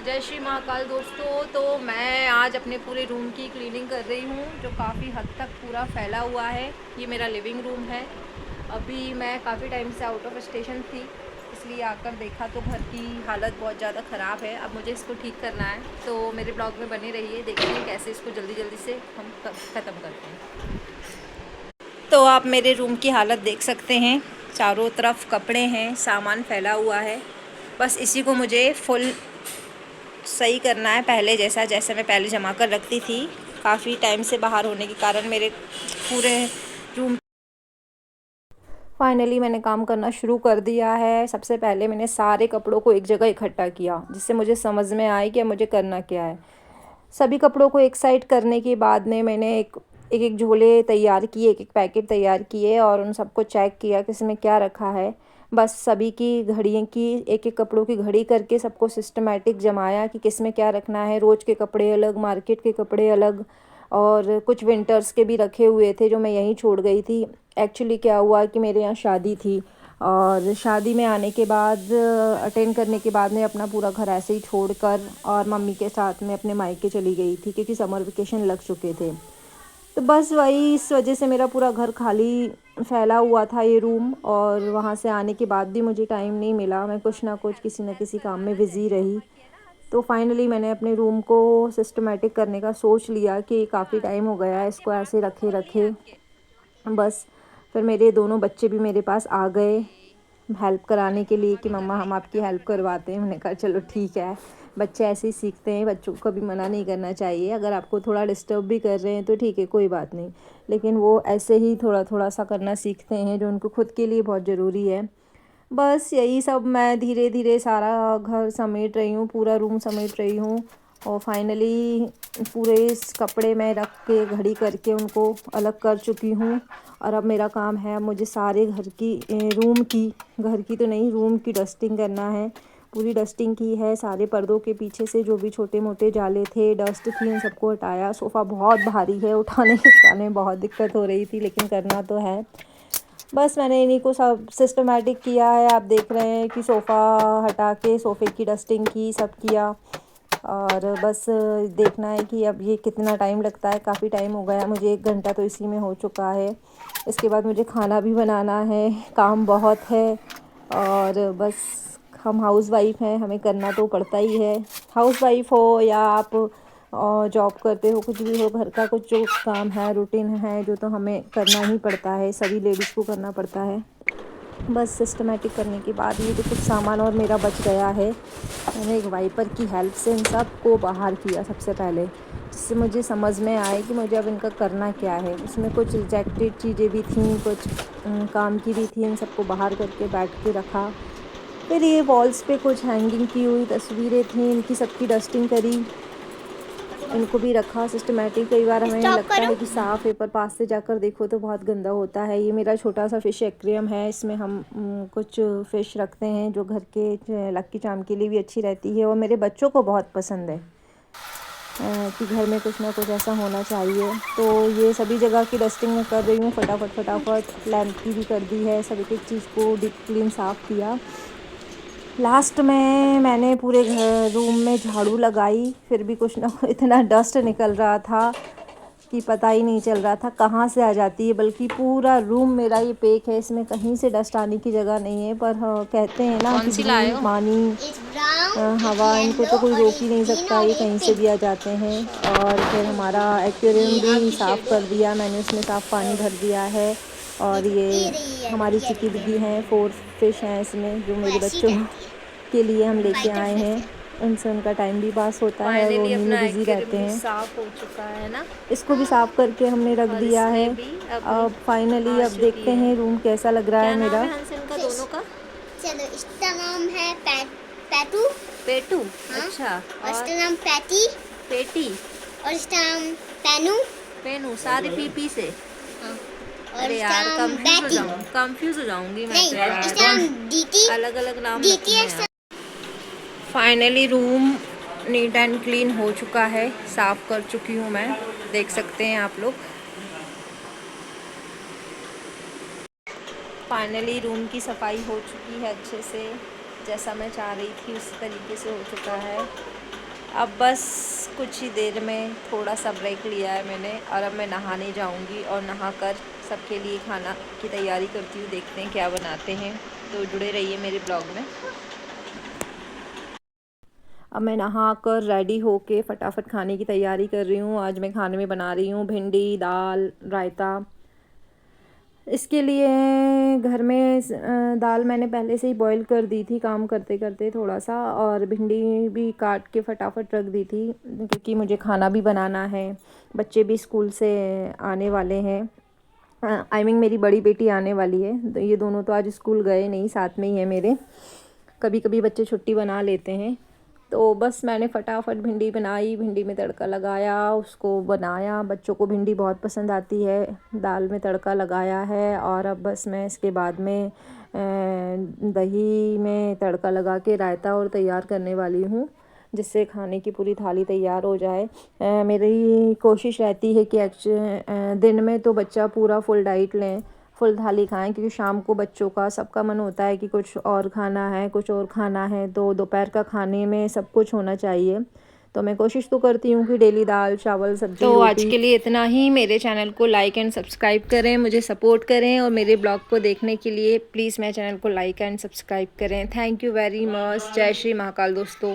जय श्री महाकाल दोस्तों। तो मैं आज अपने पूरे रूम की क्लीनिंग कर रही हूँ, जो काफ़ी हद तक पूरा फैला हुआ है। ये मेरा लिविंग रूम है। अभी मैं काफ़ी टाइम से आउट ऑफ स्टेशन थी, इसलिए आकर देखा तो घर की हालत बहुत ज़्यादा ख़राब है। अब मुझे इसको ठीक करना है, तो मेरे ब्लॉग में बने रहिए, देखते हैं कैसे इसको जल्दी जल्दी से हम ख़त्म करते हैं। तो आप मेरे रूम की हालत देख सकते हैं। चारों तरफ कपड़े हैं, सामान फैला हुआ है। बस इसी को मुझे फुल सही करना है, पहले जैसा जैसे मैं पहले जमा कर रखती थी। काफ़ी टाइम से बाहर होने के कारण मेरे पूरे रूम फाइनली मैंने काम करना शुरू कर दिया है। सबसे पहले मैंने सारे कपड़ों को एक जगह इकट्ठा किया, जिससे मुझे समझ में आए कि मुझे करना क्या है। सभी कपड़ों को एक साइड करने के बाद में मैंने एक झोले तैयार किए, एक पैकेट तैयार किए और उन सबको चेक किया कि इसमें क्या रखा है। बस सभी की घड़ियों की एक कपड़ों की घड़ी करके सबको सिस्टमेटिक जमाया कि किस में क्या रखना है। रोज़ के कपड़े अलग, मार्केट के कपड़े अलग, और कुछ विंटर्स के भी रखे हुए थे जो मैं यहीं छोड़ गई थी। एक्चुअली क्या हुआ कि मेरे यहाँ शादी थी, और शादी में आने के बाद अटेंड करने के बाद मैं अपना पूरा घर ऐसे ही छोड़कर और मम्मी के साथ में अपने मायके चली गई थी, क्योंकि समर वेकेशन लग चुके थे। तो बस वही इस वजह से मेरा पूरा घर खाली फैला हुआ था ये रूम, और वहाँ से आने के बाद भी मुझे टाइम नहीं मिला। मैं कुछ ना कुछ किसी न किसी काम में बिज़ी रही। तो फाइनली मैंने अपने रूम को सिस्टमेटिक करने का सोच लिया कि काफ़ी टाइम हो गया है इसको ऐसे रखे रखे। बस फिर मेरे दोनों बच्चे भी मेरे पास आ गए हेल्प कराने के लिए कि मम्मा हम आपकी हेल्प करवाते हैं। मैंने कहा चलो ठीक है, बच्चे ऐसे ही सीखते हैं, बच्चों को कभी मना नहीं करना चाहिए। अगर आपको थोड़ा डिस्टर्ब भी कर रहे हैं तो ठीक है, कोई बात नहीं, लेकिन वो ऐसे ही थोड़ा थोड़ा सा करना सीखते हैं, जो उनको खुद के लिए बहुत ज़रूरी है। बस यही सब मैं धीरे धीरे सारा घर समेट रही हूँ, पूरा रूम समेट रही हूँ। और फाइनली पूरे इस कपड़े में रख के घड़ी करके उनको अलग कर चुकी हूँ। और अब मेरा काम है, मुझे सारे घर की रूम की, घर की तो नहीं, रूम की डस्टिंग करना है। पूरी डस्टिंग की है, सारे पर्दों के पीछे से जो भी छोटे मोटे जाले थे, डस्ट थी, उन सबको हटाया। सोफ़ा बहुत भारी है, उठाने के कारण में बहुत दिक्कत हो रही थी, लेकिन करना तो है। बस मैंने इन्हीं को सब सिस्टमेटिक किया है। आप देख रहे हैं कि सोफ़ा हटा के सोफ़े की डस्टिंग की, सब किया। और बस देखना है कि अब ये कितना टाइम लगता है। काफ़ी टाइम हो गया मुझे, 1 घंटा तो इसी में हो चुका है। इसके बाद मुझे खाना भी बनाना है, काम बहुत है। और बस हम हाउसवाइफ़ हैं, हमें करना तो पड़ता ही है। हाउसवाइफ़ हो या आप जॉब करते हो, कुछ भी हो, घर का कुछ जो काम है, रूटीन है, जो तो हमें करना ही पड़ता है, सभी लेडीज़ को करना पड़ता है। बस सिस्टमेटिक करने के बाद ये जो कुछ सामान और मेरा बच गया है, मैंने एक वाइपर की हेल्प से इन सब को बाहर किया सबसे पहले, जिससे मुझे समझ में आए कि मुझे अब इनका करना क्या है। उसमें कुछ रिजेक्टेड चीज़ें भी थीं, कुछ काम की भी थी, इन सबको बाहर करके बैठ के रखा। फिर ये वॉल्स पे कुछ हैंगिंग की हुई तस्वीरें थीं, इनकी सबकी डस्टिंग करी, इनको भी रखा सिस्टमेटिक। कई बार हमें लगता है कि साफ़ है, पर पास से जाकर देखो तो बहुत गंदा होता है। ये मेरा छोटा सा फ़िश एक्वेरियम है, इसमें हम कुछ फ़िश रखते हैं, जो घर के लक्की चार्म के लिए भी अच्छी रहती है, और मेरे बच्चों को बहुत पसंद है कि घर में कुछ ना कुछ ऐसा होना चाहिए। तो ये सभी जगह की डस्टिंग मैं कर रही हूँ फटाफट फटाफट। लैंप की भी कर दी है, सभी एक चीज़ को डीप क्लीन साफ़ किया। लास्ट में मैंने पूरे घर रूम में झाड़ू लगाई, फिर भी कुछ ना इतना डस्ट निकल रहा था कि पता ही नहीं चल रहा था कहाँ से आ जाती है। बल्कि पूरा रूम मेरा ये पैक है, इसमें कहीं से डस्ट आने की जगह नहीं है। पर हाँ, कहते हैं ना कौन कि सी लाए It's हो? धूल, पानी, brown, it's हवा, इनको तो yellow, कोई और रोक ही it's नहीं green सकता, और ये ये कहीं से भी pink. आ जाते हैं। और फिर हमारा ये एक्वेरियम भी आपकी साफ़ शेडो कर दिया मैंने, उसमें साफ़ पानी भर दिया है। और ये ये रही है हमारी चिकी येलो बिगी येलो हैं, 4 फिश हैं इसमें, जो वो मेरे ऐसी बच्चों रहती है के लिए हम लेके फाइटर आए फिश हैं। है। उनसे उनका टाइम भी पास होता है, और वो फाइनली उन्हीं में अपना बिज़ी रहते एक्वेरियम भी हैं। साफ़ हो चुका है ना, इसको भी साफ़ करके हमने रख और दिया है। इसमें भी अब हम्म, अब फाइनली आ अब चुकी देखते है। हैं रूम कैसा लग रहा है क्या नाम मेरा। है हंस इनका फिश। दोनों का? चलो इसका नाम है पैटू। पेटू। हाँ, अच्छा। और और इसका नाम पैटी, पेटी, और इसका नाम पैनू। पेनू, सारे पीपी से। हाँ, और अरे इसका यार, नाम बैटी। कंफ्यूज हो जाऊंगी मैं नहीं, तो इसका यार, नाम डीटी। अलग अलग नाम रखे डीटी हैं है। यार। Finally room neat and clean हो चुका है, साफ़ कर चुकी हूँ मैं, देख सकते हैं आप लोग। फाइनली रूम की सफाई हो चुकी है अच्छे से, जैसा मैं चाह रही थी उस तरीके से हो चुका है। अब बस कुछ ही देर में थोड़ा सा ब्रेक लिया है मैंने और अब मैं नहाने जाऊंगी और नहाकर सबके लिए खाना की तैयारी करती हूँ। देखते हैं क्या बनाते हैं, तो जुड़े रहिए मेरे ब्लॉग में। अब मैं नहाकर रेडी होके फटाफट खाने की तैयारी कर रही हूँ। आज मैं खाने में बना रही हूँ भिंडी, दाल, रायता। इसके लिए घर में दाल मैंने पहले से ही बॉईल कर दी थी काम करते करते थोड़ा सा, और भिंडी भी काट के फटाफट रख दी थी क्योंकि मुझे खाना भी बनाना है। बच्चे भी स्कूल से आने वाले हैं। आई मीन मेरी बड़ी बेटी आने वाली है, तो ये दोनों तो आज स्कूल गए नहीं, साथ में ही है मेरे। कभी कभी बच्चे छुट्टी बना लेते हैं। तो बस मैंने फटाफट भिंडी बनाई, भिंडी में तड़का लगाया, उसको बनाया। बच्चों को भिंडी बहुत पसंद आती है। दाल में तड़का लगाया है और अब बस मैं इसके बाद में दही में तड़का लगा के रायता और तैयार करने वाली हूँ, जिससे खाने की पूरी थाली तैयार हो जाए। मेरी कोशिश रहती है कि दिन में तो बच्चा पूरा फुल डाइट लें, फुल थाली खाएं, क्योंकि शाम को बच्चों का सबका मन होता है कि कुछ और खाना है, कुछ और खाना है। तो दोपहर का खाने में सब कुछ होना चाहिए। तो मैं कोशिश तो करती हूँ कि डेली दाल चावल सब्जी रोटी। तो आज के लिए इतना ही। मेरे चैनल को लाइक एंड सब्सक्राइब करें, मुझे सपोर्ट करें, और मेरे ब्लॉग को देखने के लिए प्लीज़ मेरे चैनल को लाइक एंड सब्सक्राइब करें। Thank you very much. जय श्री महाकाल दोस्तों।